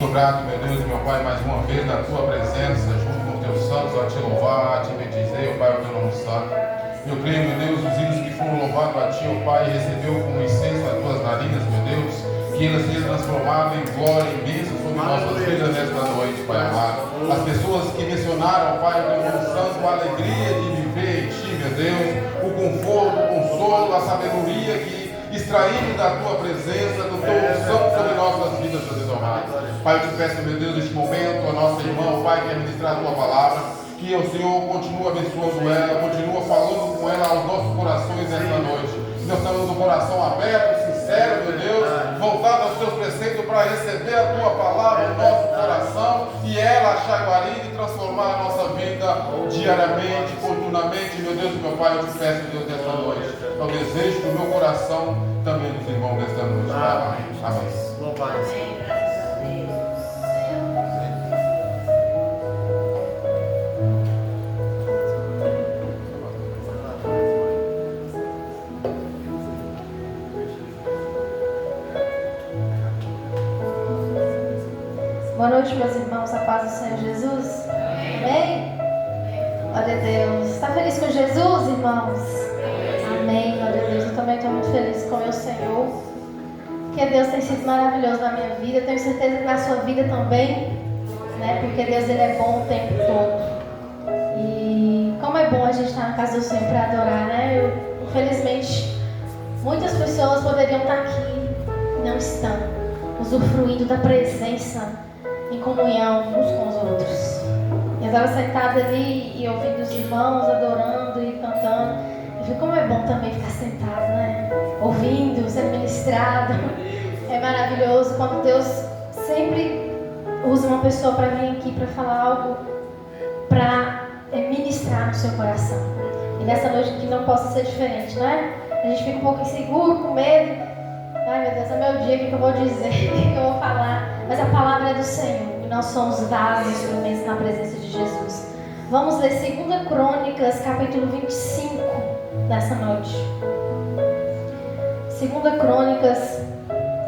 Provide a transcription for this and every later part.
Grato, meu Deus e meu Pai, mais uma vez na tua presença, junto com os teus santos, a te louvar, a te bendizer, ó Pai, o teu nome santo. Eu creio, meu Deus, os hinos que foram louvados a ti, ó Pai, recebeu como incenso as tuas narinas, meu Deus, que elas sejam transformadas em glória imensa sobre nossas vidas nesta noite, Pai amado. As pessoas que mencionaram, ó Pai, o teu nome santo, a alegria de viver em ti, meu Deus, o conforto, o consolo, a sabedoria que extraímos da tua presença, do teu unção sobre nossas vidas, meu Deus amado. Pai, eu te peço, meu Deus, neste momento, a nossa irmã, Pai, que é ministrar a tua palavra, que o Senhor continue abençoando ela, continua falando com ela aos nossos corações nesta noite. Nós estamos com o coração aberto, sincero, meu Deus, voltado aos teus preceitos para receber a tua palavra no nosso coração e ela achar guarida e transformar a nossa vida diariamente, continuamente, meu Deus e meu Pai, eu te peço, Deus, nesta noite. É o desejo do meu coração também dos irmãos nesta noite. Amém. Amém. Louvado seja. Boa noite, meus irmãos, a paz do Senhor Jesus. Amém? Glória a Deus. Está feliz com Jesus, irmãos? Amém, glória a Deus. Eu também estou muito feliz com o meu Senhor. Porque Deus tem sido maravilhoso na minha vida. Eu tenho certeza que na sua vida também, né? Porque Deus, Ele é bom o tempo todo. E como é bom a gente estar na casa do Senhor para adorar, né? Infelizmente, muitas pessoas poderiam estar aqui e não estão, usufruindo da presença em comunhão uns com os outros. Eu estava sentada ali e ouvindo os irmãos adorando e cantando. Eu falei, como é bom também ficar sentado, né? Ouvindo, sendo ministrado. É maravilhoso quando Deus sempre usa uma pessoa para vir aqui para falar algo, para ministrar no seu coração. E nessa noite aqui não possa ser diferente, né? A gente fica um pouco inseguro, com medo. Ai meu Deus, é meu dia, o que eu vou dizer, o que eu vou falar. Mas a palavra é do Senhor e nós somos vasos instrumentos na presença de Jesus. Vamos ler 2 Crônicas, capítulo 25, nessa noite. 2 Crônicas,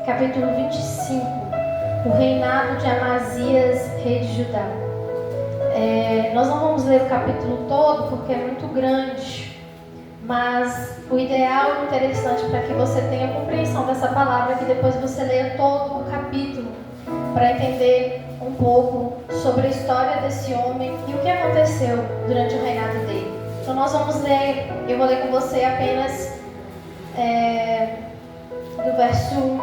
capítulo 25, o reinado de Amazias, rei de Judá. Nós não vamos ler o capítulo todo porque é muito grande. Mas o ideal e interessante para que você tenha compreensão dessa palavra é que depois você leia todo o capítulo para entender um pouco sobre a história desse homem e o que aconteceu durante o reinado dele. Então nós vamos ler, eu vou ler com você apenas do verso 1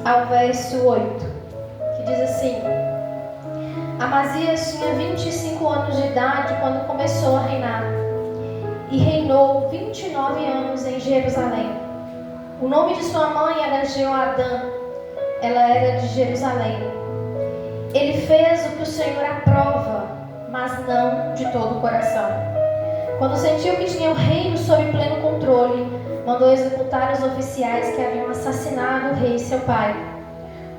ao verso 8, que diz assim: Amazias tinha 25 anos de idade quando começou a reinar. E reinou 29 anos em Jerusalém. O nome de sua mãe era Jeoadã, ela era de Jerusalém. Ele fez o que o Senhor aprova, mas não de todo o coração. Quando sentiu que tinha o reino sob pleno controle, mandou executar os oficiais que haviam assassinado o rei seu pai.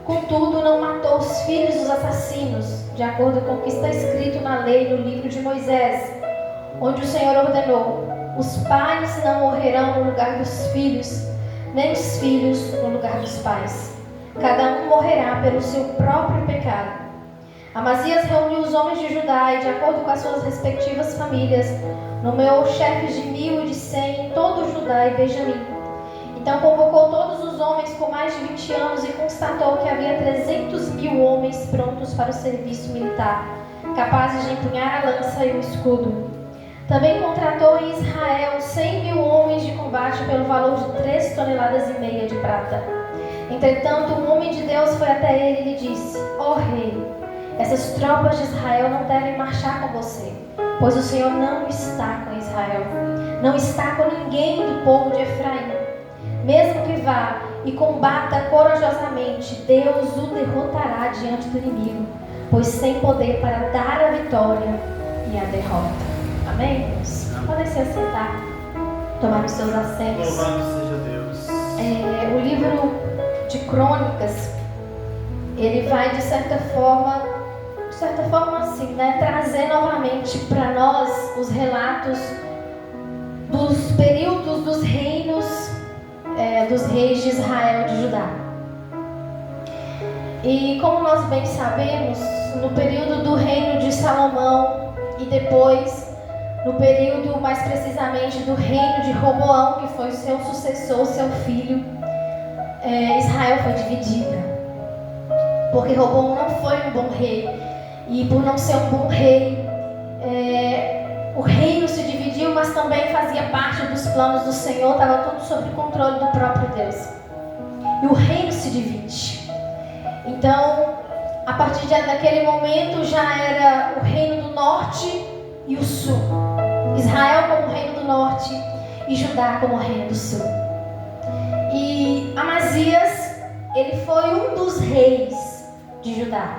Contudo, não matou os filhos dos assassinos, de acordo com o que está escrito na lei no livro de Moisés, onde o Senhor ordenou: os pais não morrerão no lugar dos filhos, nem os filhos no lugar dos pais. Cada um morrerá pelo seu próprio pecado. Amazias reuniu os homens de Judá e, de acordo com as suas respectivas famílias, nomeou chefes de 1.000 e de 100 em todo Judá e Benjamim. Então convocou todos os homens com mais de 20 anos e constatou que havia 300.000 homens prontos para o serviço militar, capazes de empunhar a lança e o escudo. Também contratou em Israel 100.000 homens de combate pelo valor de 3,5 toneladas de prata. Entretanto, um homem de Deus foi até ele e lhe disse: ó rei, essas tropas de Israel não devem marchar com você, pois o Senhor não está com Israel, não está com ninguém do povo de Efraim. Mesmo que vá e combata corajosamente, Deus o derrotará diante do inimigo, pois tem poder para dar a vitória e a derrota. Amém, irmãos? Podem se assentar, tomar os seus assentos. Louvado seja Deus. O livro de Crônicas, ele vai de certa forma assim, né, trazer novamente para nós os relatos dos períodos dos reinos dos reis de Israel e de Judá. E como nós bem sabemos, no período do reino de Salomão e depois, no período mais precisamente do reino de Roboão, que foi seu sucessor, seu filho, Israel foi dividida. Porque Roboão não foi um bom rei. E por não ser um bom rei, o reino se dividiu, mas também fazia parte dos planos do Senhor, estava tudo sob o controle do próprio Deus. E o reino se divide. Então, a partir daquele momento já era o reino do norte e o sul. Israel como reino do norte e Judá como reino do sul. E Amazias, ele foi um dos reis de Judá.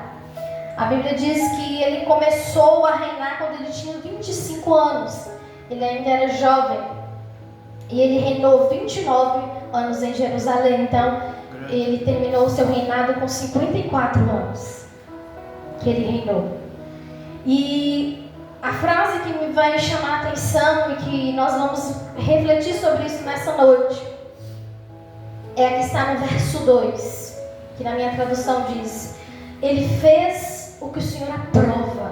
A Bíblia diz que ele começou a reinar quando ele tinha 25 anos. Ele ainda era jovem. E ele reinou 29 anos em Jerusalém. Então, ele terminou o seu reinado com 54 anos. Que ele reinou. E a frase que me vai chamar a atenção e que nós vamos refletir sobre isso nessa noite é a que está no verso 2. Que na minha tradução diz: ele fez o que o Senhor aprova,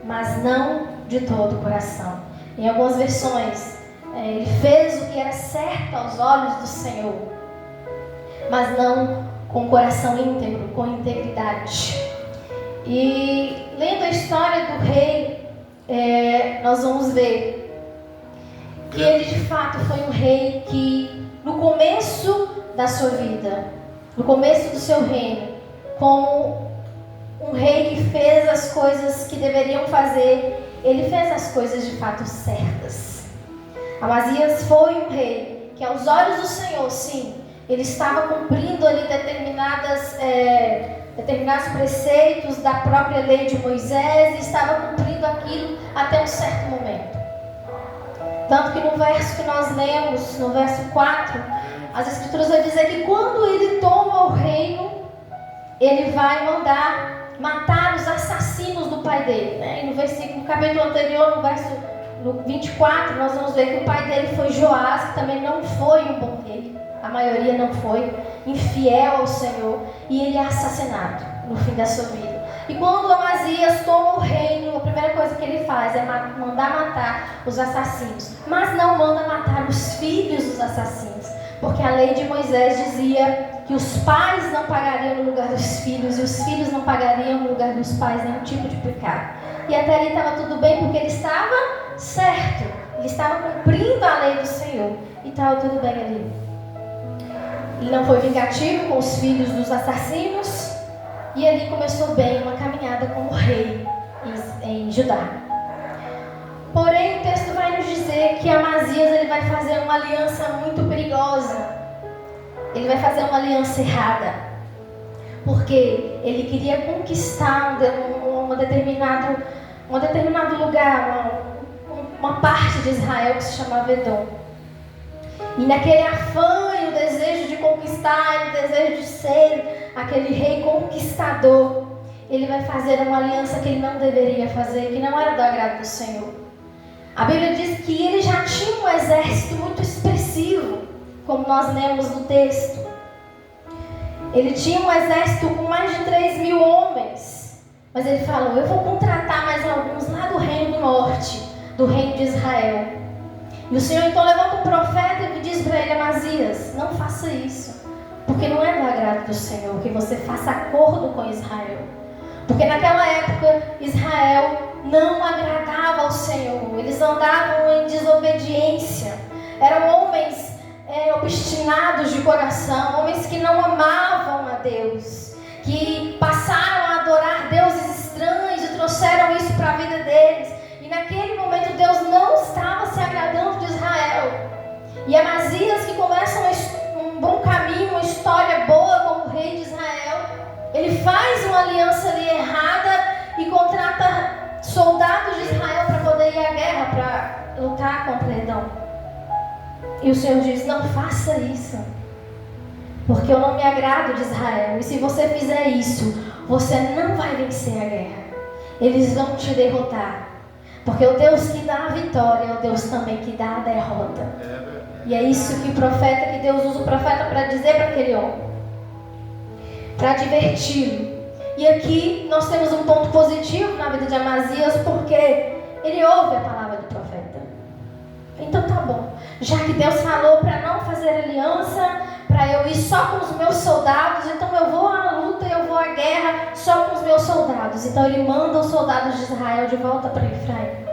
mas não de todo o coração. Em algumas versões, ele fez o que era certo aos olhos do Senhor, mas não com o coração íntegro, com integridade. E lendo a história do rei, nós vamos ver que ele de fato foi um rei que no começo da sua vida, no começo do seu reino, como um rei que fez as coisas que deveriam fazer, ele fez as coisas de fato certas. Amazias foi um rei que aos olhos do Senhor, sim, ele estava cumprindo ali determinados preceitos da própria lei de Moisés e estava cumprindo aquilo até um certo momento. Tanto que no verso que nós lemos, no verso 4, as Escrituras vão dizer que quando ele toma o reino, ele vai mandar matar os assassinos do pai dele, né? E no capítulo anterior, no 24, nós vamos ver que o pai dele foi Joás, que também não foi um bom rei. A maioria não foi, infiel ao Senhor, e ele é assassinado no fim da sua vida. E quando Amazias toma o reino, a primeira coisa que ele faz é mandar matar os assassinos, mas não manda matar os filhos dos assassinos, porque a lei de Moisés dizia que os pais não pagariam no lugar dos filhos e os filhos não pagariam no lugar dos pais nenhum tipo de pecado. E até ali estava tudo bem, porque ele estava certo, ele estava cumprindo a lei do Senhor e estava tudo bem ali. Ele não foi vingativo com os filhos dos assassinos e ali começou bem uma caminhada como rei em Judá. Porém, o texto vai nos dizer que Amazias ele vai fazer uma aliança muito perigosa. Ele vai fazer uma aliança errada, porque ele queria conquistar um determinado lugar, uma parte de Israel que se chamava Edom. E naquele afã e o desejo de conquistar, e o desejo de ser aquele rei conquistador, ele vai fazer uma aliança que ele não deveria fazer, que não era do agrado do Senhor. A Bíblia diz que ele já tinha um exército muito expressivo, como nós lemos no texto. Ele tinha um exército com mais de 3.000 homens. Mas ele falou: eu vou contratar mais alguns lá do reino do norte, do reino de Israel. E o Senhor então levanta um profeta e diz para ele: Amazias, não faça isso, porque não é do agrado do Senhor que você faça acordo com Israel. Porque naquela época Israel não agradava ao Senhor. Eles andavam em desobediência. Eram homens obstinados de coração, homens que não amavam a Deus, que passaram a adorar deuses estranhos e trouxeram isso para a vida deles. E naquele momento Deus não estava se agradando de Israel. E Amazias, que começa um bom caminho, uma história boa como rei de Israel, ele faz uma aliança ali errada e contrata soldados de Israel para poder ir à guerra, para lutar contra Edom. E o Senhor diz: não faça isso, porque eu não me agrado de Israel. E se você fizer isso, você não vai vencer a guerra. Eles vão te derrotar. Porque o Deus que dá a vitória é o Deus também que dá a derrota. E é isso que Deus usa o profeta para dizer para aquele homem. para adverti-lo. E aqui nós temos um ponto positivo na vida de Amazias, porque ele ouve a palavra do profeta. Então tá bom, já que Deus falou para não fazer aliança, para eu ir só com os meus soldados, então eu vou à luta, eu vou à guerra só com os meus soldados. Então ele manda os soldados de Israel de volta para Efraim.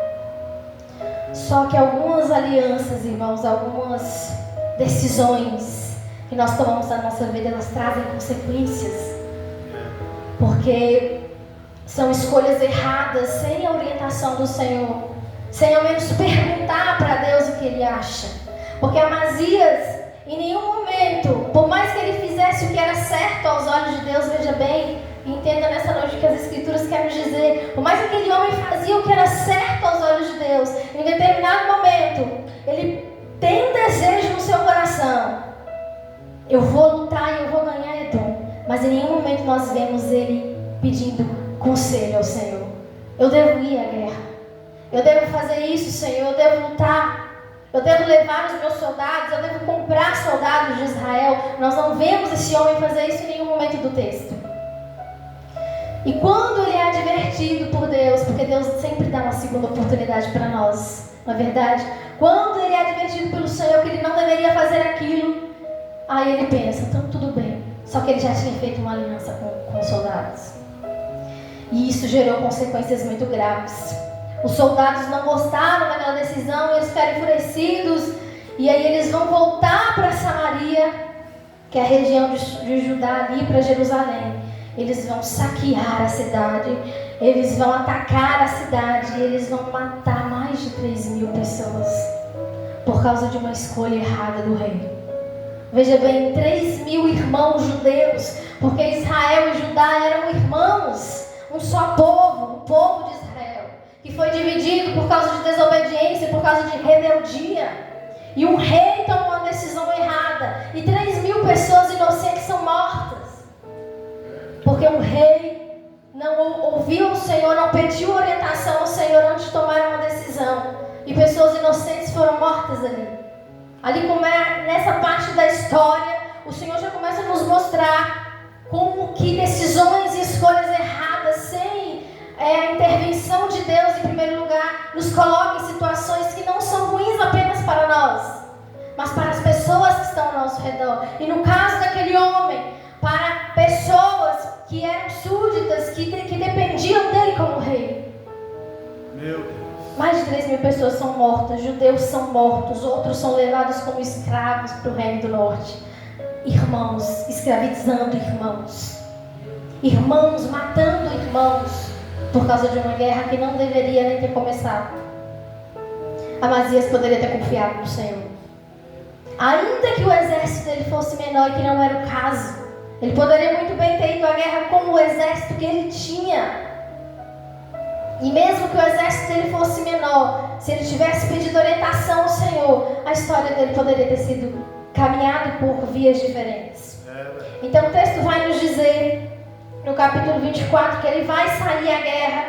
Só que algumas alianças, irmãos, algumas decisões que nós tomamos na nossa vida, elas trazem consequências. Porque são escolhas erradas, sem a orientação do Senhor, sem ao menos perguntar para Deus o que Ele acha. Porque Amazias, em nenhum momento, por mais que ele fizesse o que era certo aos olhos de Deus, veja bem, entenda nessa noite que as Escrituras querem dizer, por mais que aquele homem fazia o que era certo aos olhos de Deus, em determinado momento, ele tem um desejo no seu coração: eu vou lutar e eu vou ganhar Edom. Mas em nenhum momento nós vemos ele pedindo conselho ao Senhor. Eu devo ir à guerra. Eu devo fazer isso, Senhor. Eu devo lutar. Eu devo levar os meus soldados. Eu devo comprar soldados de Israel. Nós não vemos esse homem fazer isso em nenhum momento do texto. E quando ele é advertido por Deus, porque Deus sempre dá uma segunda oportunidade para nós, não é verdade? Quando ele é advertido pelo Senhor que ele não deveria fazer aquilo, aí ele pensa, então tudo bem. Só que ele já tinha feito uma aliança com os soldados. E isso gerou consequências muito graves. Os soldados não gostaram daquela decisão, eles ficaram enfurecidos. E aí eles vão voltar para Samaria, que é a região de Judá, ali para Jerusalém. Eles vão saquear a cidade, eles vão atacar a cidade, eles vão matar mais de 3.000 pessoas, por causa de uma escolha errada do rei. Veja bem, 3.000 irmãos judeus, porque Israel e Judá eram irmãos, um só povo, o povo de Israel, que foi dividido por causa de desobediência, por causa de rebeldia. E um rei tomou uma decisão errada, e 3.000 pessoas inocentes são mortas, porque um rei não ouviu o Senhor, não pediu orientação ao Senhor antes de tomar uma decisão, e pessoas inocentes foram mortas ali. Ali como é nessa parte da história, o Senhor já começa a nos mostrar como que decisões e escolhas erradas, sem a intervenção de Deus em primeiro lugar, nos colocam em situações que não são ruins apenas para nós, mas para as pessoas que estão ao nosso redor. E no caso daquele homem, para pessoas que eram súditas, que dependiam dele como rei. Meu Deus. Mais de 3.000 pessoas são mortas, judeus são mortos, outros são levados como escravos para o reino do norte. Irmãos escravizando irmãos, irmãos matando irmãos, por causa de uma guerra que não deveria nem ter começado. Amazias poderia ter confiado no Senhor. Ainda que o exército dele fosse menor, e que não era o caso, ele poderia muito bem ter ido à guerra com o exército que ele tinha. E mesmo que o exército dele fosse menor, se ele tivesse pedido orientação ao Senhor, a história dele poderia ter sido caminhada por vias diferentes. Então o texto vai nos dizer, no capítulo 24, que ele vai sair à guerra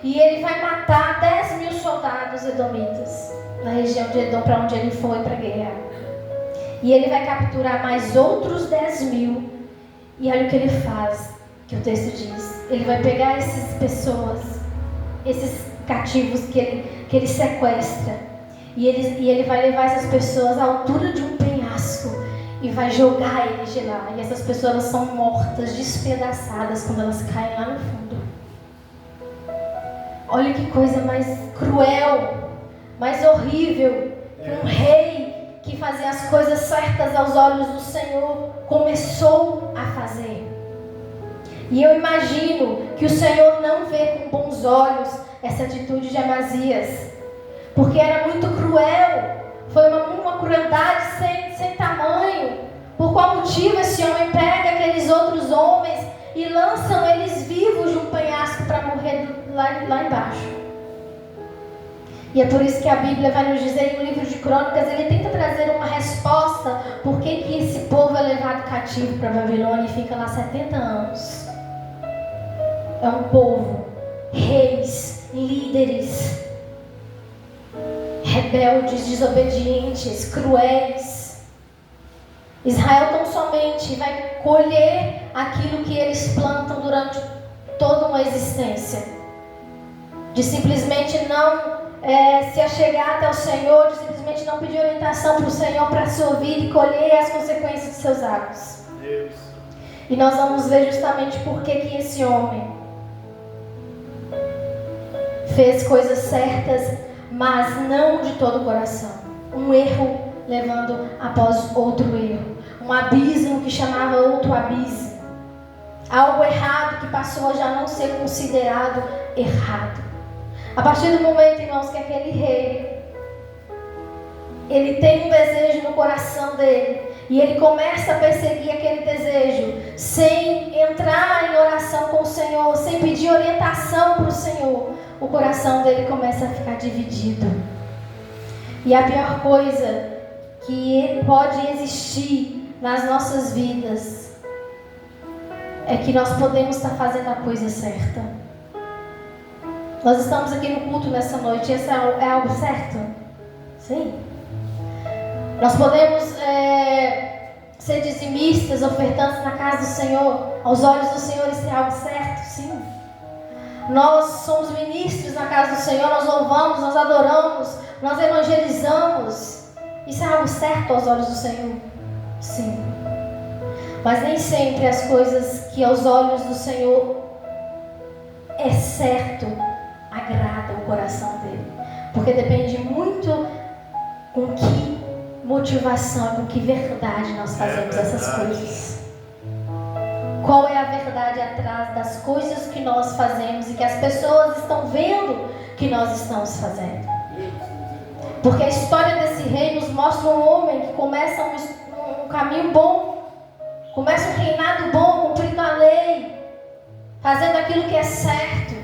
e ele vai matar 10.000 soldados edomitas na região de Edom, para onde ele foi para a guerra. E ele vai capturar mais outros 10.000. E olha o que ele faz, que o texto diz. Ele vai pegar essas pessoas, esses cativos que ele sequestra, e ele vai levar essas pessoas à altura de um penhasco e vai jogar eles de lá. E essas pessoas são mortas, despedaçadas quando elas caem lá no fundo. Olha que coisa mais cruel, mais horrível, que um rei que fazia as coisas certas aos olhos do Senhor começou a fazer. E eu imagino que o Senhor não vê com bons olhos essa atitude de Amazias, porque era muito cruel, foi uma crueldade sem tamanho. Por qual motivo esse homem pega aqueles outros homens e lançam eles vivos de um penhasco para morrer lá embaixo? E é por isso que a Bíblia vai nos dizer, no livro de Crônicas, ele tenta trazer uma resposta, por que esse povo é levado cativo para a Babilônia e fica lá 70 anos. É um povo, reis, líderes, rebeldes, desobedientes, cruéis. Israel tão somente vai colher aquilo que eles plantam durante toda uma existência. De simplesmente não se achegar até o Senhor, de simplesmente não pedir orientação para o Senhor para a sua vida e colher as consequências de seus atos. Deus. E nós vamos ver justamente por que esse homem fez coisas certas, mas não de todo o coração. Um erro levando após outro erro. Um abismo que chamava outro abismo. Algo errado que passou a já não ser considerado errado. A partir do momento, irmãos, que aquele rei, ele tem um desejo no coração dele, e ele começa a perseguir aquele desejo, sem entrar em oração com o Senhor, sem pedir orientação para o Senhor, o coração dele começa a ficar dividido. E a pior coisa que pode existir nas nossas vidas é que nós podemos estar fazendo a coisa certa. Nós estamos aqui no culto nessa noite, isso é algo certo? Sim. Nós podemos ser dizimistas, ofertantes na casa do Senhor, aos olhos do Senhor, isso é algo certo? Sim. Nós somos ministros na casa do Senhor, nós louvamos, nós adoramos, nós evangelizamos. Isso é algo certo aos olhos do Senhor? Sim. Mas nem sempre as coisas que aos olhos do Senhor é certo agradam o coração dele. Porque depende muito com que motivação, com que verdade nós fazemos essas coisas. Qual é a verdade atrás das coisas que nós fazemos e que as pessoas estão vendo que nós estamos fazendo? Porque a história desse rei nos mostra um homem que começa um caminho bom, começa um reinado bom, cumprindo a lei, fazendo aquilo que é certo.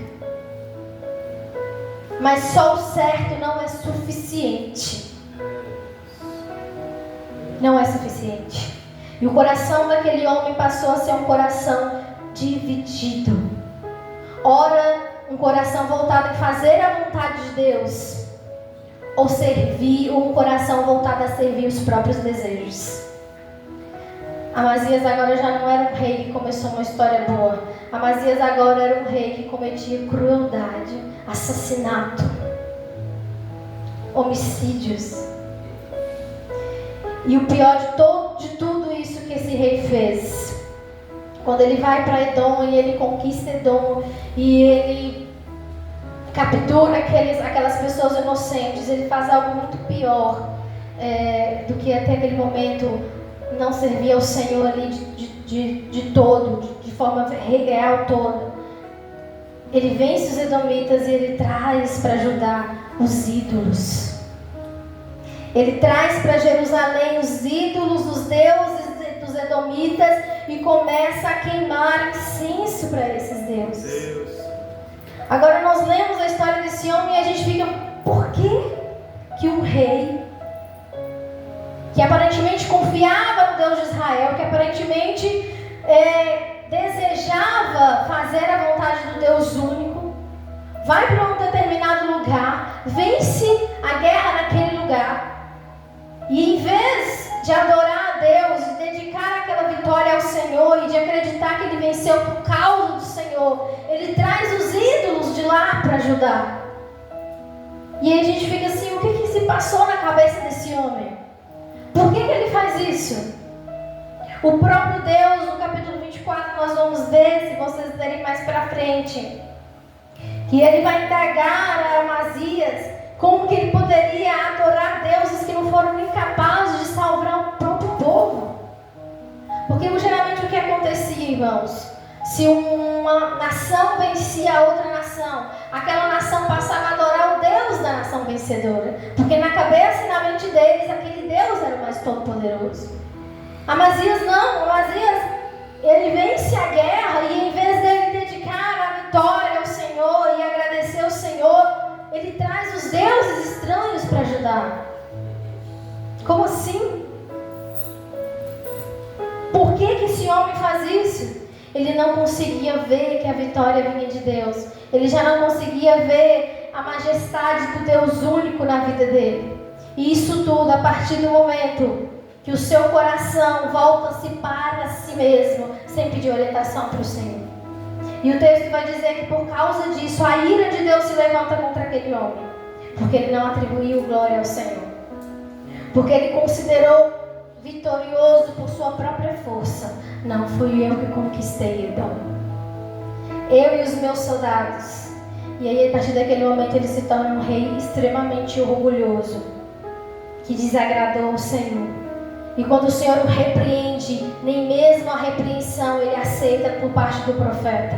Mas só o certo não é suficiente. Não é suficiente. E o coração daquele homem passou a ser um coração dividido. Ora, um coração voltado em fazer a vontade de Deus, ou servir, ou um coração voltado a servir os próprios desejos. Amazias agora já não era um rei que começou uma história boa. Amazias agora era um rei que cometia crueldade, assassinato, homicídios. E o pior de tudo isso que esse rei fez, quando ele vai para Edom e ele conquista Edom e ele captura aquelas pessoas inocentes, ele faz algo muito pior do que até aquele momento não servir ao Senhor ali de todo, de forma real toda. Ele vence os edomitas e ele traz para Judá os ídolos. Ele traz para Jerusalém os ídolos dos deuses dos edomitas e começa a queimar incenso para esses deuses. Agora nós lemos a história desse homem e a gente fica, por que um rei que aparentemente confiava no Deus de Israel, que aparentemente desejava fazer a vontade do Deus único, vai para um determinado lugar, vence a guerra naquele lugar, e em vez de adorar a Deus, de dedicar aquela vitória ao Senhor e de acreditar que ele venceu por causa do Senhor, ele traz os ídolos de lá para ajudar. E aí a gente fica assim, o que se passou na cabeça desse homem? Por que ele faz isso? O próprio Deus, no capítulo 24, nós vamos ver, se vocês lerem mais para frente, que ele vai indagar a Amazias como que ele poderia adorar deuses que não foram nem capazes de salvar o próprio povo. Porque geralmente o que acontecia, irmãos? Se uma nação vencia a outra nação, aquela nação passava a adorar o Deus da nação vencedora. Porque na cabeça e na mente deles, aquele Deus era o mais todo-poderoso. Amazias não, Amazias, ele vence a guerra e em vez dele dedicar a vitória ao Senhor e agradecer ao Senhor, ele traz os deuses estranhos para ajudar. Como assim? Por que esse homem faz isso? Ele não conseguia ver que a vitória vinha de Deus. Ele já não conseguia ver a majestade do Deus único na vida dele. E isso tudo a partir do momento que o seu coração volta-se para si mesmo, sem pedir orientação para o Senhor. E o texto vai dizer que por causa disso, a ira de Deus se levanta contra aquele homem, porque ele não atribuiu glória ao Senhor, porque ele considerou vitorioso por sua própria força. Não fui eu que conquistei Edom, eu e os meus soldados. E aí, a partir daquele momento, ele se torna um rei extremamente orgulhoso, que desagradou o Senhor. E quando o Senhor o repreende, nem mesmo a repreensão ele aceita por parte do profeta,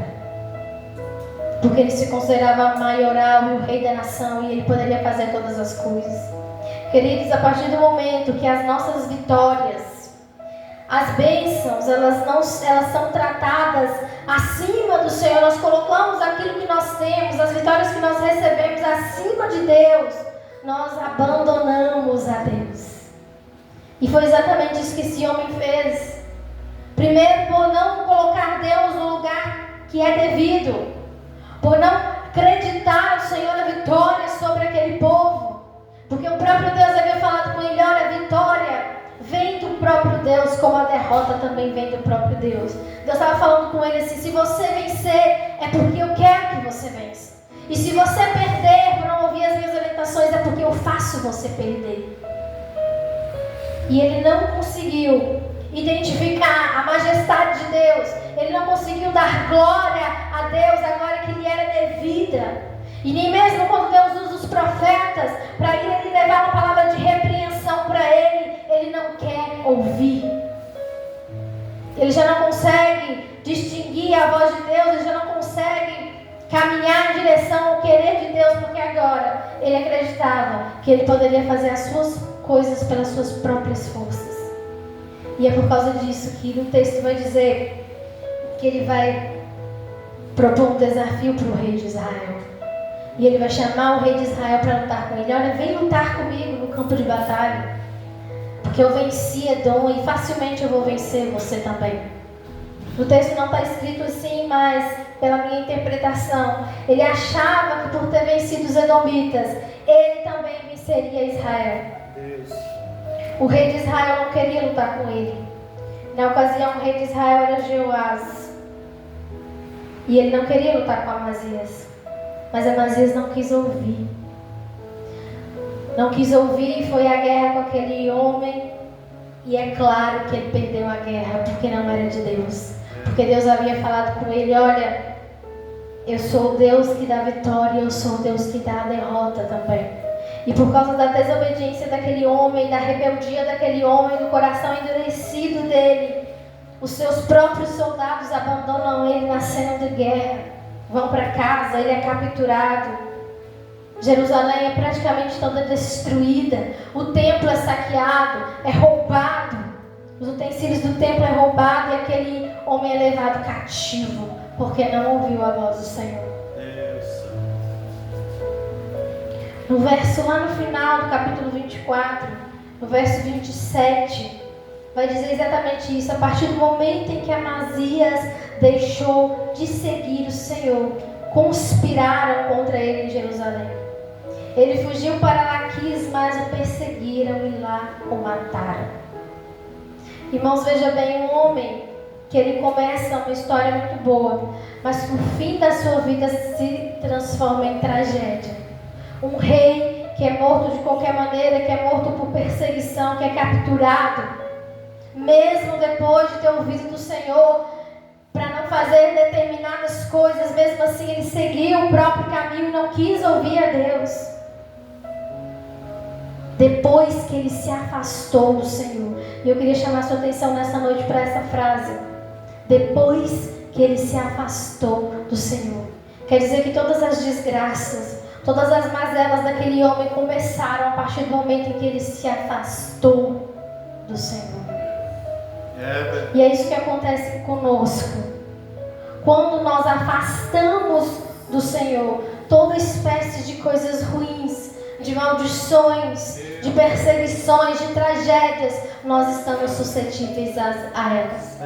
porque ele se considerava maioral e o rei da nação, e ele poderia fazer todas as coisas. Queridos, a partir do momento que as nossas vitórias, as bênçãos, elas são tratadas acima do Senhor, nós colocamos aquilo que nós temos, as vitórias que nós recebemos acima de Deus, nós abandonamos a Deus. E foi exatamente isso que esse homem fez. Primeiro, por não colocar Deus no lugar que é devido, por não acreditar ao Senhor a vitória sobre aquele povo, porque o próprio Deus havia falado com ele: olha, a vitória vem do próprio Deus, como a derrota também vem do próprio Deus. Deus estava falando com ele assim: se você vencer, é porque eu quero que você vença. E se você perder por não ouvir as minhas orientações, é porque eu faço você perder. E ele não conseguiu identificar a majestade de Deus, ele não conseguiu dar glória a Deus, a glória que lhe era devida. E nem mesmo quando Deus usa os profetas para ir levar uma palavra de repreensão para ele, ele não quer ouvir. Ele já não consegue distinguir a voz de Deus, ele já não consegue caminhar em direção ao querer de Deus, porque agora ele acreditava que ele poderia fazer as suas coisas pelas suas próprias forças. E é por causa disso que no texto vai dizer que ele vai propor um desafio para o rei de Israel. E ele vai chamar o rei de Israel para lutar com ele. Olha, vem lutar comigo no campo de batalha, porque eu venci Edom e facilmente eu vou vencer você também. No texto não está escrito assim, mas pela minha interpretação, ele achava que por ter vencido os edomitas, ele também venceria Israel. O rei de Israel não queria lutar com ele. Na ocasião, o rei de Israel era Jeoás, e ele não queria lutar com Amazias, mas Amazias não quis ouvir. Não quis ouvir e foi à guerra com aquele homem. E é claro que ele perdeu a guerra, porque não era de Deus. Porque Deus havia falado com ele: olha, eu sou o Deus que dá vitória, eu sou o Deus que dá a derrota também. E por causa da desobediência daquele homem, da rebeldia daquele homem, do coração endurecido dele, os seus próprios soldados abandonam ele na cena de guerra, vão para casa, ele é capturado. Jerusalém é praticamente toda destruída, o templo é saqueado, é roubado, os utensílios do templo é roubado e aquele homem é levado cativo, porque não ouviu a voz do Senhor. No verso lá no final do capítulo 24, no verso 27, vai dizer exatamente isso. A partir do momento em que Amazias deixou de seguir o Senhor, conspiraram contra ele em Jerusalém. Ele fugiu para Laquis, mas o perseguiram e lá o mataram. Irmãos, veja bem, um homem que ele começa uma história muito boa, mas que o fim da sua vida se transforma em tragédia. Um rei que é morto de qualquer maneira, que é morto por perseguição, que é capturado, mesmo depois de ter ouvido do Senhor para não fazer determinadas coisas, mesmo assim ele seguiu o próprio caminho e não quis ouvir a Deus. Depois que ele se afastou do Senhor. E eu queria chamar a sua atenção nessa noite para essa frase: depois que ele se afastou do Senhor. Quer dizer que todas as desgraças, todas as mazelas daquele homem começaram a partir do momento em que ele se afastou do Senhor. E é isso que acontece conosco. Quando nós afastamos do Senhor, toda espécie de coisas ruins, de maldições, de perseguições, de tragédias, nós estamos suscetíveis a elas.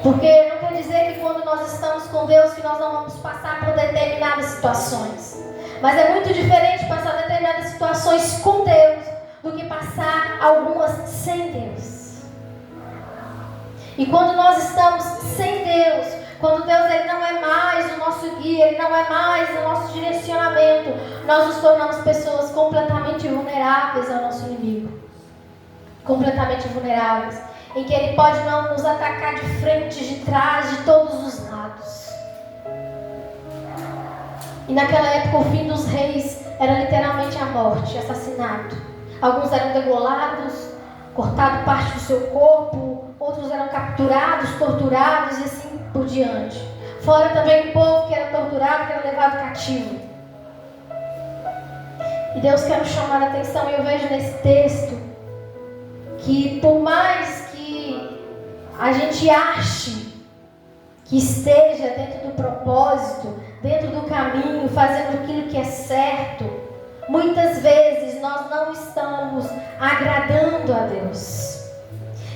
Porque não quer dizer que quando nós estamos com Deus que nós não vamos passar por determinadas situações. Mas é muito diferente passar determinadas situações com Deus do que passar algumas sem Deus. E quando nós estamos sem Deus, quando Deus ele não é mais o nosso guia, Ele não é mais o nosso direcionamento, nós nos tornamos pessoas completamente vulneráveis ao nosso inimigo. Completamente vulneráveis. Em que Ele pode não nos atacar de frente, de trás, de todos os lados. E naquela época o fim dos reis era literalmente a morte, assassinato. Alguns eram degolados, cortado parte do seu corpo, outros eram capturados, torturados e assim por diante. Fora também o povo que era torturado, que era levado cativo. E Deus quer nos chamar a atenção, e eu vejo nesse texto que por mais que a gente ache que esteja dentro do propósito, dentro do caminho, fazendo aquilo que é certo, muitas vezes nós não estamos agradando a Deus.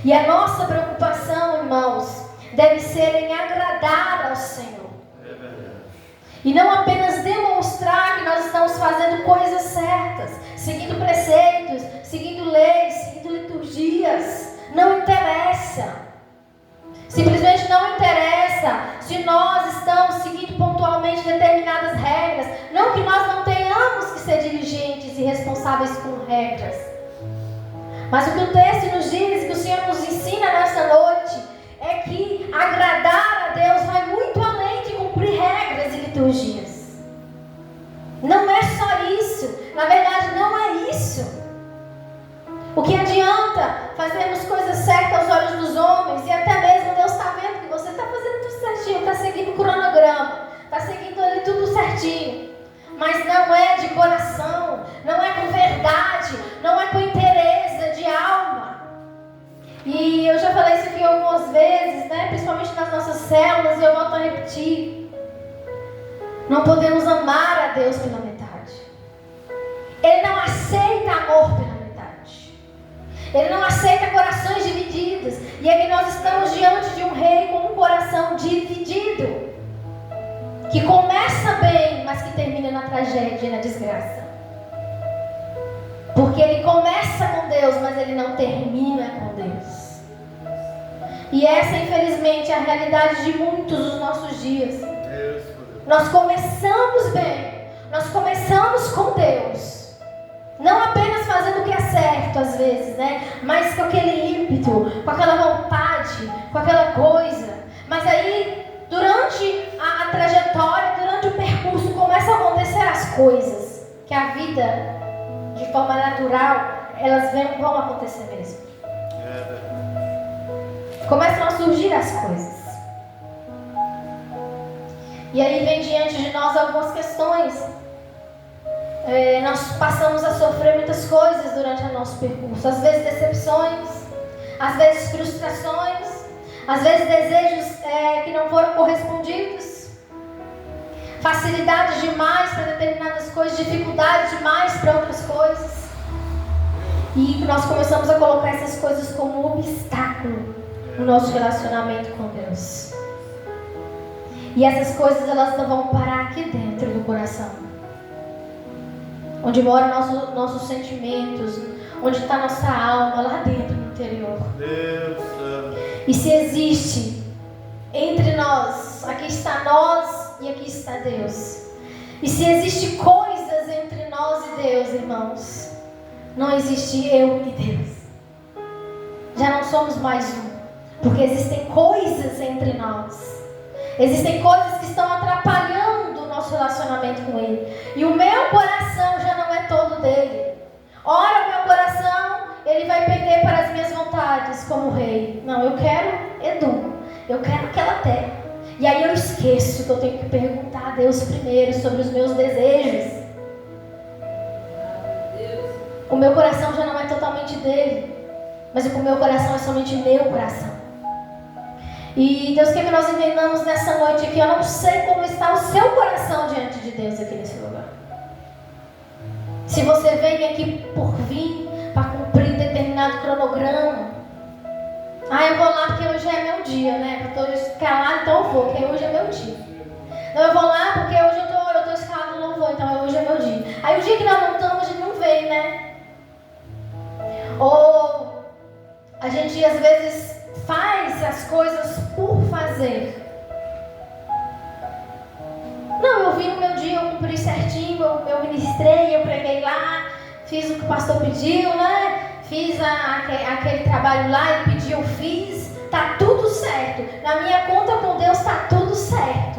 E a nossa preocupação, irmãos, deve ser em agradar ao Senhor. E não apenas demonstrar que nós estamos fazendo coisas certas, seguindo preceitos, seguindo leis, seguindo liturgias. Não interessa. Simplesmente não interessa se nós estamos seguindo pontualmente determinadas regras. Não que nós não tenhamos que ser diligentes e responsáveis com regras. Mas o que o texto nos diz, que o Senhor nos ensina nessa noite, é que agradar a Deus vai muito além de cumprir regras e liturgias. Não é só isso. Na verdade, não é isso. O que adianta fazermos coisas certas aos olhos dos homens e até mesmo Deus está vendo que você está fazendo tudo certinho, está seguindo o cronograma, está seguindo ali tudo certinho. Mas não é de coração, não é com verdade, não é com interesse de alma. E eu já falei isso aqui algumas vezes, né? Principalmente nas nossas células, e eu volto a repetir. Não podemos amar a Deus pela metade. Ele não aceita amor pela metade. Ele não aceita corações divididos. E é que nós estamos diante de um rei com um coração dividido. Que começa bem, mas que termina na tragédia e na desgraça. Porque ele começa com Deus, mas ele não termina com Deus. E essa, infelizmente, é a realidade de muitos dos nossos dias. Nós começamos bem, nós começamos com Deus. Não apenas fazendo o que é certo, às vezes, né? Mas com aquele ímpeto, com aquela vontade, com aquela coisa. Mas aí, durante a trajetória, durante o percurso, começam a acontecer as coisas. Que a vida, de forma natural, elas vão acontecer mesmo. Começam a surgir as coisas. E aí vem diante de nós algumas questões. Nós passamos a sofrer muitas coisas durante o nosso percurso. Às vezes decepções, às vezes frustrações, às vezes desejos que não foram correspondidos, facilidade demais para determinadas coisas, dificuldade demais para outras coisas. E nós começamos a colocar essas coisas como obstáculo no nosso relacionamento com Deus. E essas coisas, elas não vão parar aqui dentro do coração, onde moram nossos sentimentos, onde está nossa alma, lá dentro no interior. E se existe entre nós, aqui está nós e aqui está Deus. E se existe coisas entre nós e Deus, irmãos, não existe eu e Deus. Já não somos mais um, porque existem coisas entre nós. Existem coisas que estão atrapalhando o nosso relacionamento com Ele. E o meu coração já não é todo dele. Ora, o meu coração, ele vai pender para as minhas vontades como rei. Não, eu quero Edom. Eu quero aquela terra. E aí eu esqueço que eu tenho que perguntar a Deus primeiro sobre os meus desejos. O meu coração já não é totalmente dele. Mas o meu coração é somente meu coração. E Deus quer que nós entendamos nessa noite aqui. Eu não sei como está o seu coração diante de Deus aqui nesse lugar. Se você vem aqui por vir, para cumprir determinado cronograma. Eu vou lá porque hoje é meu dia, né? Eu estou escalado, então eu vou, porque hoje é meu dia. Não, eu vou lá porque hoje eu estou escalado, não vou, então hoje é meu dia. Aí o dia que nós não estamos, a gente não vem, né? vim no meu dia, eu cumpri certinho, eu ministrei, eu preguei lá, fiz o que o pastor pediu, né? Fiz aquele trabalho lá, ele pediu, eu fiz. Tá tudo certo. Na minha conta com Deus tá tudo certo.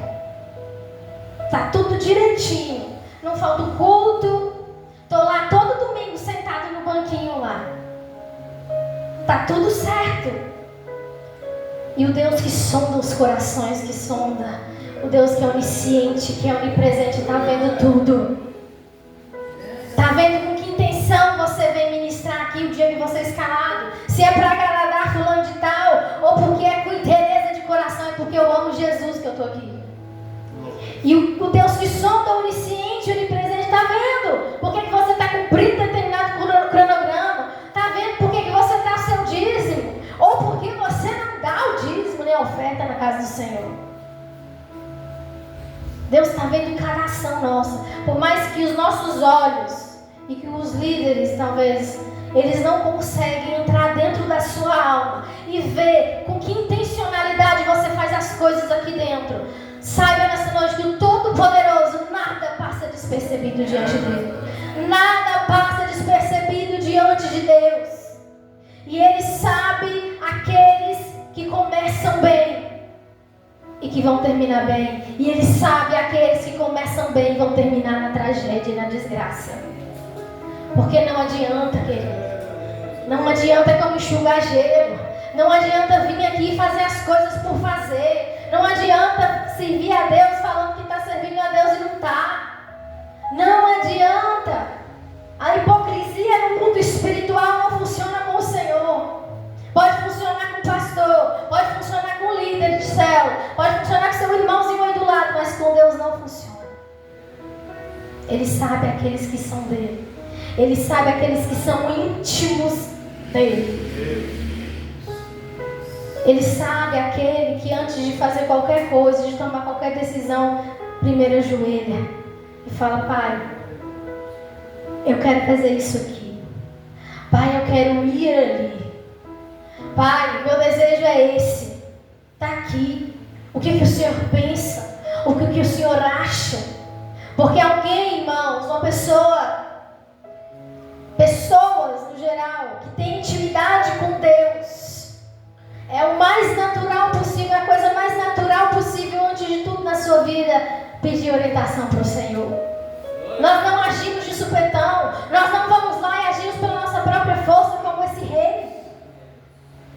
Tá tudo direitinho. Não falta o culto. Tô lá todo domingo sentado no banquinho lá. Tá tudo certo. E o Deus que sonda os corações, que sonda, o Deus que é onisciente, que é onipresente, está vendo tudo. Está vendo com que intenção você vem ministrar aqui o dia que você é escalado. Se é para agradar fulano de tal, ou porque é com interesse de coração, é porque eu amo Jesus que eu estou aqui. E o Deus que sonda, onisciente, onipresente, está vendo por que você está cumprindo determinado cronograma. Está vendo por que você dá o seu dízimo, ou porque você não dá o dízimo nem a oferta na casa do Senhor. Deus está vendo cada ação nossa. Por mais que os nossos olhos e que os líderes, talvez, eles não conseguem entrar dentro da sua alma e ver com que intencionalidade você faz as coisas aqui dentro. Saiba nessa noite que o Todo-Poderoso nada passa despercebido diante dele. Nada passa despercebido diante de Deus. E Ele sabe aqueles que começam bem e que vão terminar bem. E Ele sabe aqueles que começam bem e vão terminar na tragédia e na desgraça. Porque não adianta, querido. Não adianta como enxugar gelo. Não adianta vir aqui e fazer as coisas por fazer. Não adianta servir a Deus falando que está servindo a Deus e não está. Não adianta. A hipocrisia no mundo espiritual não funciona com o Senhor. Pode funcionar com o pastor, pode funcionar com o líder de célula, pode funcionar com seu irmãozinho aí do lado, mas com Deus não funciona. Ele sabe aqueles que são dele. Ele sabe aqueles que são íntimos dele. Ele sabe aquele que antes de fazer qualquer coisa, de tomar qualquer decisão, primeiro ajoelha e fala: Pai, eu quero fazer isso aqui. Pai, eu quero ir ali. Pai, meu desejo é esse. Está aqui. O que o Senhor pensa? O que o Senhor acha? Porque alguém, irmãos, uma pessoas no geral, que tem intimidade com Deus, é o mais natural possível, a coisa mais natural possível, antes de tudo na sua vida, pedir orientação para o Senhor. Nós não agimos de supetão. Nós não vamos lá e agimos pela nossa própria força, como esse rei.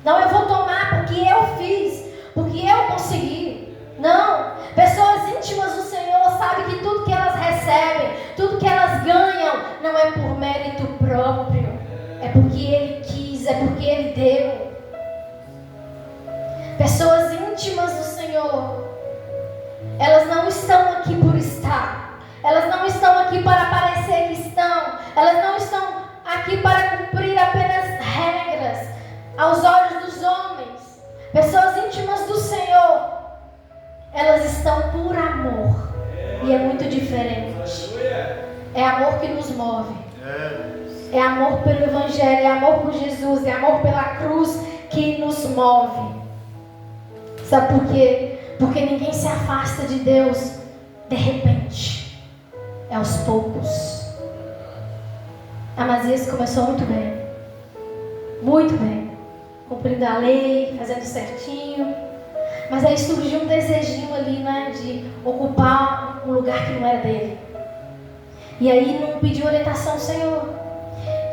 Não, eu vou tomar porque eu fiz, porque eu consegui. Não. Pessoas íntimas do Senhor sabem que tudo que elas recebem, tudo que elas ganham, não é por mérito próprio. É porque Ele quis, é porque Ele deu. Pessoas íntimas do Senhor, elas não estão aqui por estar. Elas não estão aqui para parecer que estão. Elas não estão aqui para cumprir apenas regras aos olhos dos homens. Pessoas íntimas do Senhor, elas estão por amor. E é muito diferente. É amor que nos move. É amor pelo Evangelho, é amor por Jesus, é amor pela cruz que nos move. Sabe por quê? Porque ninguém se afasta de Deus de repente. É aos poucos. Amazias começou muito bem. Muito bem. Cumprindo a lei, fazendo certinho. Mas aí surgiu um desejinho ali, né? De ocupar um lugar que não era dele. E aí não pediu orientação ao Senhor.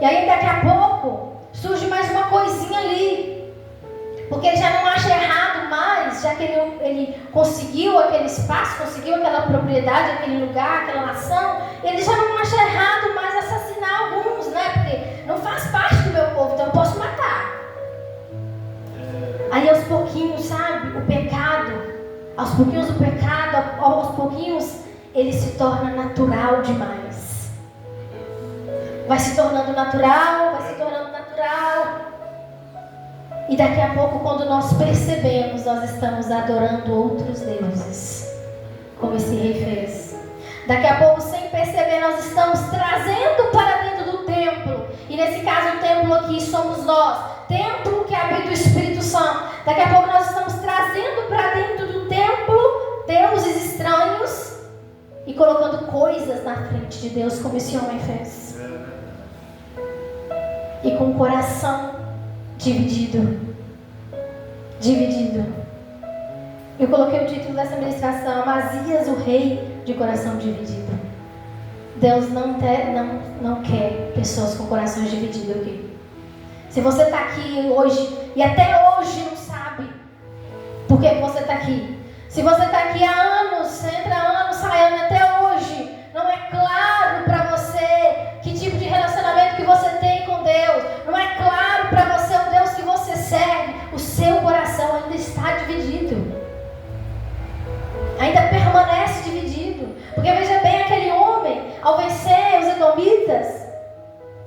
E aí daqui a pouco surge mais uma coisinha ali. Porque ele já não acha errado mais, já que ele conseguiu aquele espaço, conseguiu aquela propriedade, aquele lugar, aquela nação, ele já não acha errado mais assassinar alguns, né? Porque não faz parte do meu povo, então eu posso matar. Aí aos pouquinhos, sabe, o pecado, aos pouquinhos, ele se torna natural demais. Vai se tornando natural. E daqui a pouco, quando nós percebemos, nós estamos adorando outros deuses, como esse rei fez. Daqui a pouco, sem perceber, nós estamos trazendo para dentro do templo. E nesse caso, o templo aqui somos nós. Templo que habita o Espírito Santo. Daqui a pouco nós estamos trazendo para dentro do templo deuses estranhos e colocando coisas na frente de Deus, como esse homem fez. E com o coração dividido. Eu coloquei o título dessa ministração: Amazias, o rei de coração dividido. Deus não quer pessoas com corações divididos aqui. Se você está aqui hoje e até hoje não sabe por que você está aqui. Se você está aqui há anos, entra anos, sai anos até hoje, não é claro para você que tipo de relacionamento que você tem com Deus, não é claro para você o Deus que você serve, o seu coração ainda está dividido. Ainda permanece dividido. Porque veja bem, aquele homem, ao vencer os edomitas,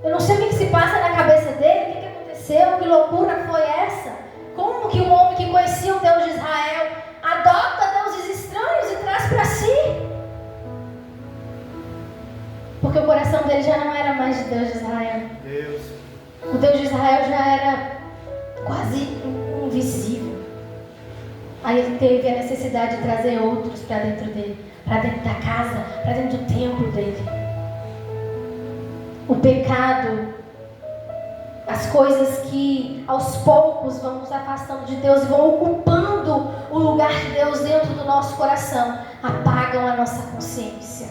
eu não sei o que se passa na cabeça dele, o que aconteceu, que loucura foi essa? Como que um homem que conhecia o Deus de Israel adota deuses estranhos e traz para si? Porque o coração dele já não era mais de Deus de Israel. O Deus de Israel já era quase invisível. Aí ele teve a necessidade de trazer outros para dentro dele, para dentro da casa, para dentro do templo dele. O pecado, as coisas que aos poucos vão nos afastando de Deus e vão ocupando o lugar de Deus dentro do nosso coração, apagam a nossa consciência.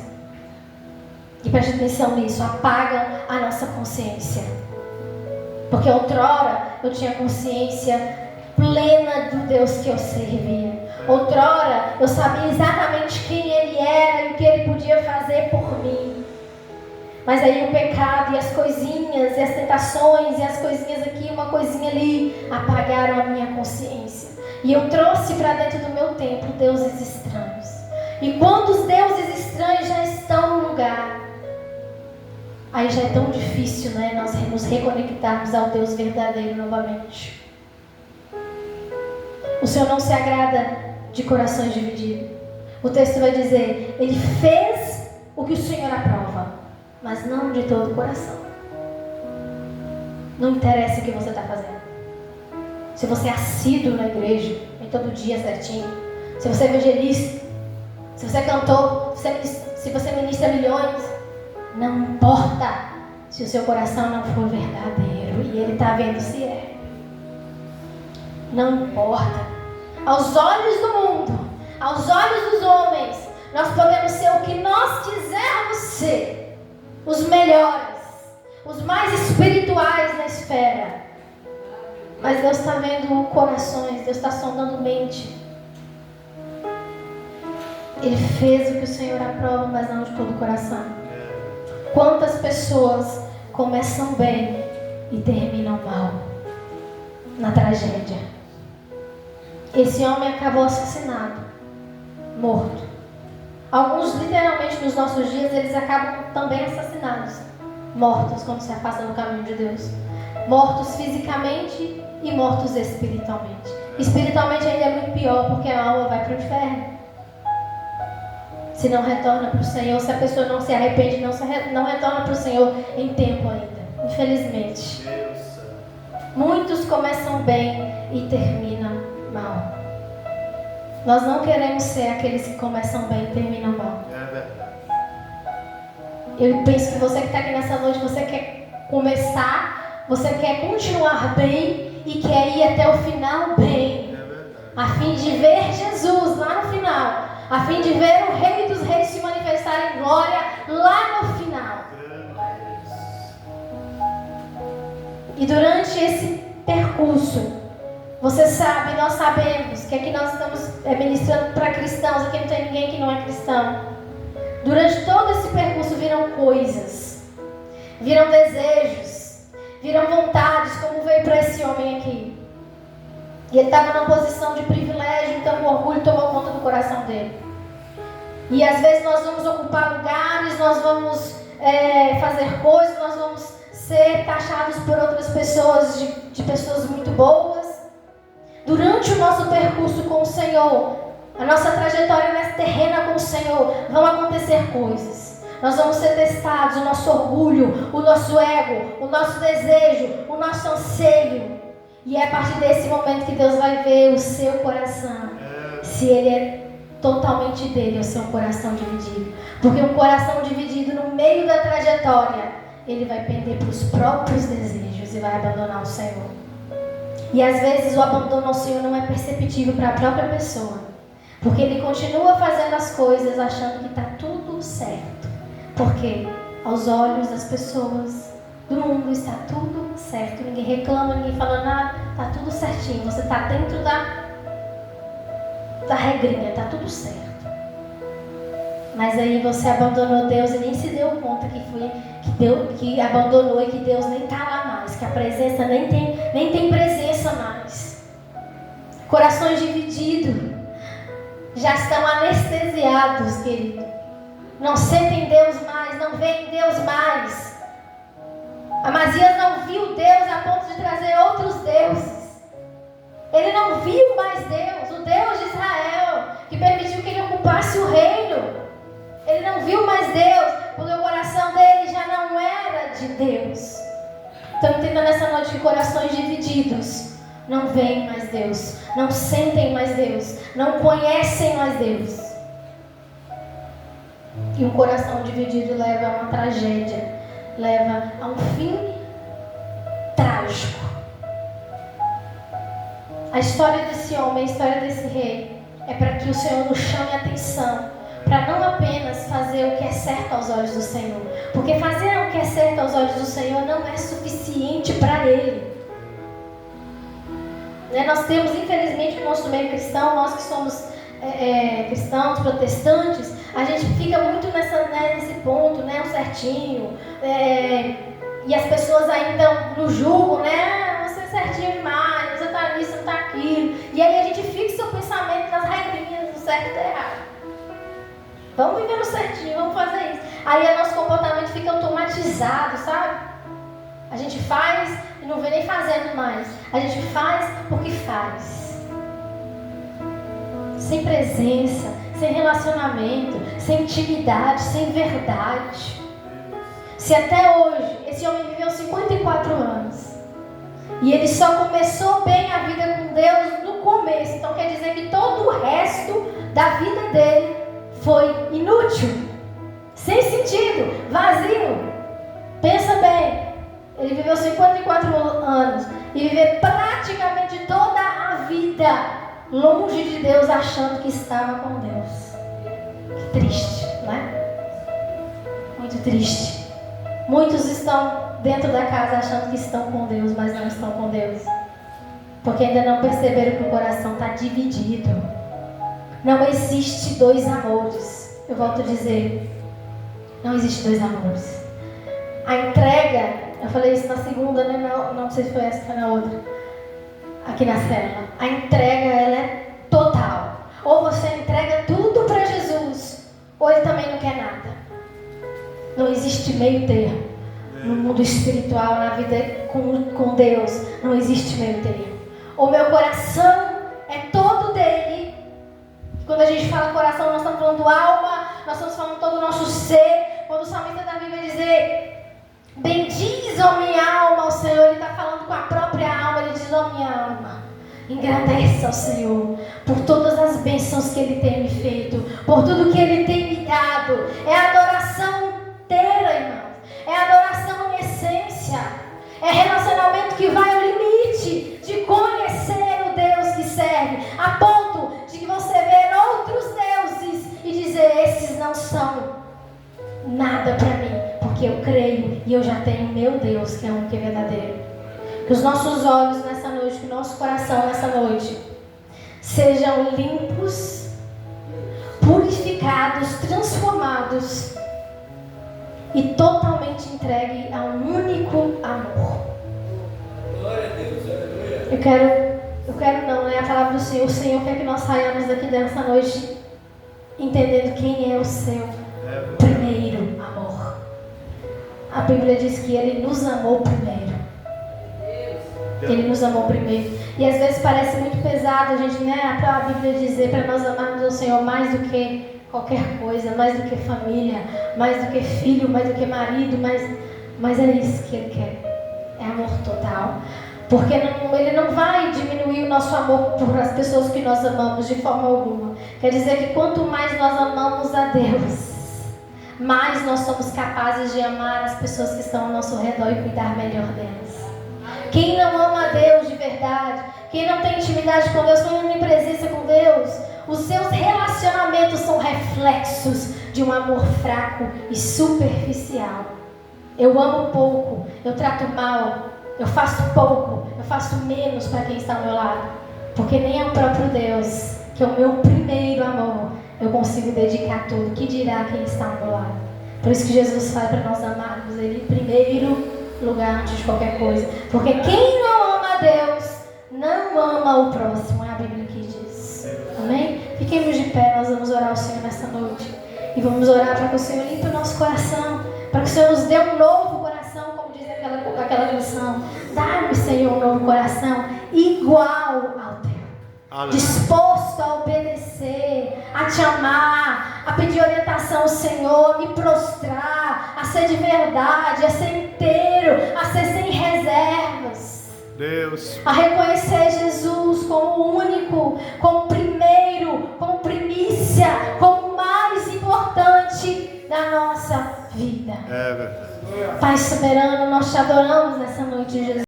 E preste atenção nisso, apagam a nossa consciência. Porque outrora eu tinha consciência plena do Deus que eu servia. Outrora eu sabia exatamente quem Ele era e o que Ele podia fazer por mim. Mas aí o pecado e as coisinhas, e as tentações, e as coisinhas aqui, uma coisinha ali, apagaram a minha consciência. E eu trouxe para dentro do meu templo deuses estranhos. E quando os deuses estranhos já estão no lugar, aí já é tão difícil, né, nós nos reconectarmos ao Deus verdadeiro novamente. O Senhor não se agrada de corações divididos. O texto vai dizer: Ele fez o que o Senhor aprova, mas não de todo o coração. Não interessa o que você está fazendo. Se você é assíduo na igreja, vem todo dia certinho. Se você é evangelista, se você é cantor, se você ministra milhões, não importa se o seu coração não for verdadeiro. E Ele está vendo se é. Não importa. Aos olhos do mundo, aos olhos dos homens, nós podemos ser o que nós quisermos ser. Os melhores, os mais espirituais na esfera. Mas Deus está vendo corações, Deus está sondando mente. Ele fez o que o Senhor aprova, mas não de todo o coração. Quantas pessoas começam bem e terminam mal? Na tragédia. Esse homem acabou assassinado, morto. Alguns, literalmente, nos nossos dias, eles acabam também assassinados, mortos quando se afastam do caminho de Deus. Mortos fisicamente e mortos espiritualmente. Espiritualmente ainda é muito pior, porque a alma vai para o inferno. Se não retorna para o Senhor, se a pessoa não se arrepende, não retorna para o Senhor em tempo ainda. Infelizmente. Muitos começam bem e terminam mal. Nós não queremos ser aqueles que começam bem e terminam mal. É verdade. Eu penso que você que está aqui nessa noite, você quer começar, você quer continuar bem e quer ir até o final bem. A fim de ver Jesus lá no final. A fim de ver o Rei dos Reis se manifestar em glória lá no final. E durante esse percurso, você sabe, nós sabemos que aqui nós estamos ministrando para cristãos, aqui não tem ninguém que não é cristão. Durante todo esse percurso viram coisas, viram desejos, viram vontades, como veio para esse homem aqui. E ele estava numa posição de privilégio, então o orgulho tomou conta do coração dele. E às vezes nós vamos ocupar lugares, nós vamos fazer coisas, nós vamos ser taxados por outras pessoas de pessoas muito boas. Durante o nosso percurso com o Senhor, a nossa trajetória nessa terrena com o Senhor, vão acontecer coisas. Nós vamos ser testados, o nosso orgulho, o nosso ego, o nosso desejo, o nosso anseio. E é a partir desse momento que Deus vai ver o seu coração. Se ele é totalmente dele o seu coração dividido. Porque um coração dividido no meio da trajetória, ele vai pender para os próprios desejos e vai abandonar o Senhor. E às vezes o abandono ao Senhor não é perceptível para a própria pessoa, porque ele continua fazendo as coisas achando que está tudo certo. Porque aos olhos das pessoas do mundo está tudo certo. Ninguém reclama, ninguém fala nada, está tudo certinho. Você está dentro da regrinha, está tudo certo. Mas aí você abandonou Deus e nem se deu conta que abandonou e que Deus nem está lá mais, que a presença nem tem presença mais. Corações divididos já estão anestesiados, querido. Não sentem Deus mais, não veem Deus mais. Amazias não viu Deus a ponto de trazer outros deuses. Ele não viu mais Deus, o Deus de Israel, que permitiu que ele ocupasse o reino. Ele não viu mais Deus, porque o coração dele já não era de Deus. Então entenda nessa noite que corações divididos não veem mais Deus, não sentem mais Deus, não conhecem mais Deus. E um coração dividido leva a uma tragédia, leva a um fim trágico. A história desse homem, a história desse rei, é para que o Senhor nos chame a atenção, para não apenas fazer o que é certo aos olhos do Senhor, porque fazer o que é certo aos olhos do Senhor não é suficiente para Ele. Nós temos, infelizmente, no nosso meio cristão, nós que somos cristãos, protestantes, a gente fica muito nesse ponto, o certinho, e as pessoas ainda nos julgam, você é certinho demais, você está nisso, você está aquilo, e aí a gente fixa o pensamento nas regrinhas do certo e do errado. Vamos viver no certinho, vamos fazer isso. Aí o nosso comportamento fica automatizado, sabe? A gente faz e não vê nem fazendo mais. A gente faz porque faz. Sem presença, sem relacionamento, sem intimidade, sem verdade. Se até hoje, esse homem viveu 54 anos e ele só começou bem a vida com Deus no começo, então quer dizer que todo o resto da vida dele foi inútil, sem sentido, vazio. Pensa bem, ele viveu 54 anos e viveu praticamente toda a vida longe de Deus, achando que estava com Deus. Que triste, não é? Muito triste. Muitos estão dentro da casa achando que estão com Deus, mas não estão com Deus, porque ainda não perceberam que o coração está dividido. Não existe dois amores. Eu volto a dizer, não existe dois amores. A entrega, eu falei isso na segunda, não sei se foi essa, foi na outra, aqui na célula. A entrega, ela é total. Ou você entrega tudo para Jesus, ou Ele também não quer nada. Não existe meio termo. No mundo espiritual, na vida com Deus, não existe meio termo. O meu coração é todo dele. Quando a gente fala coração, nós estamos falando alma, nós estamos falando todo o nosso ser. Quando o salmista Davi vai dizer, bendiz, ó minha alma, ao Senhor, ele está falando com a própria alma. Ele diz, ó minha alma, engrandece ao Senhor por todas as bênçãos que Ele tem me feito, por tudo que Ele tem me dado. É adoração inteira, irmãos. É adoração em essência. É relacionamento que vai ao limite de conhecer o Deus que serve, a ponto de que você vê outros deuses e dizer, esses não são nada para mim, porque eu creio e eu já tenho meu Deus, que é um que é verdadeiro. Que os nossos olhos nessa noite, que o nosso coração nessa noite sejam limpos, purificados, transformados e totalmente entregue a um único amor. Glória a Deus, aleluia. Eu quero não, a palavra do Senhor. O Senhor quer que nós saiamos daqui dessa noite entendendo quem é o seu primeiro amor. A Bíblia diz que Ele nos amou primeiro. Ele nos amou primeiro. E às vezes parece muito pesado a gente, a Bíblia dizer para nós amarmos o Senhor mais do que qualquer coisa, mais do que família, mais do que filho, mais do que marido, mas é isso que Ele quer. É amor total. Porque Ele não vai diminuir o nosso amor por as pessoas que nós amamos de forma alguma. Quer dizer que quanto mais nós amamos a Deus, mais nós somos capazes de amar as pessoas que estão ao nosso redor e cuidar melhor delas. Quem não ama a Deus de verdade, quem não tem intimidade com Deus, quem não tem presença com Deus, os seus relacionamentos são reflexos de um amor fraco e superficial. Eu amo pouco, eu trato mal, eu faço pouco, eu faço menos para quem está ao meu lado. Porque nem é o próprio Deus, que é o meu primeiro amor, eu consigo dedicar tudo. Que dirá quem está ao meu lado? Por isso que Jesus fala para nós amarmos Ele em primeiro lugar antes de qualquer coisa. Porque quem não ama a Deus, não ama o próximo. É a Bíblia que diz. Amém? Fiquemos de pé, nós vamos orar ao Senhor nessa noite. E vamos orar para que o Senhor limpe o nosso coração. Para que o Senhor nos dê um novo coração, como diz aquela canção. Dá-me, Senhor, um novo coração igual ao teu. Disposto a obedecer, a te amar, a pedir orientação ao Senhor, a me prostrar, a ser de verdade, a ser inteiro, a ser sem reservas. Deus. A reconhecer Jesus como único, como primeiro, como primícia, como mais importante da nossa vida. É verdade. Pai soberano, nós te adoramos nessa noite, Jesus.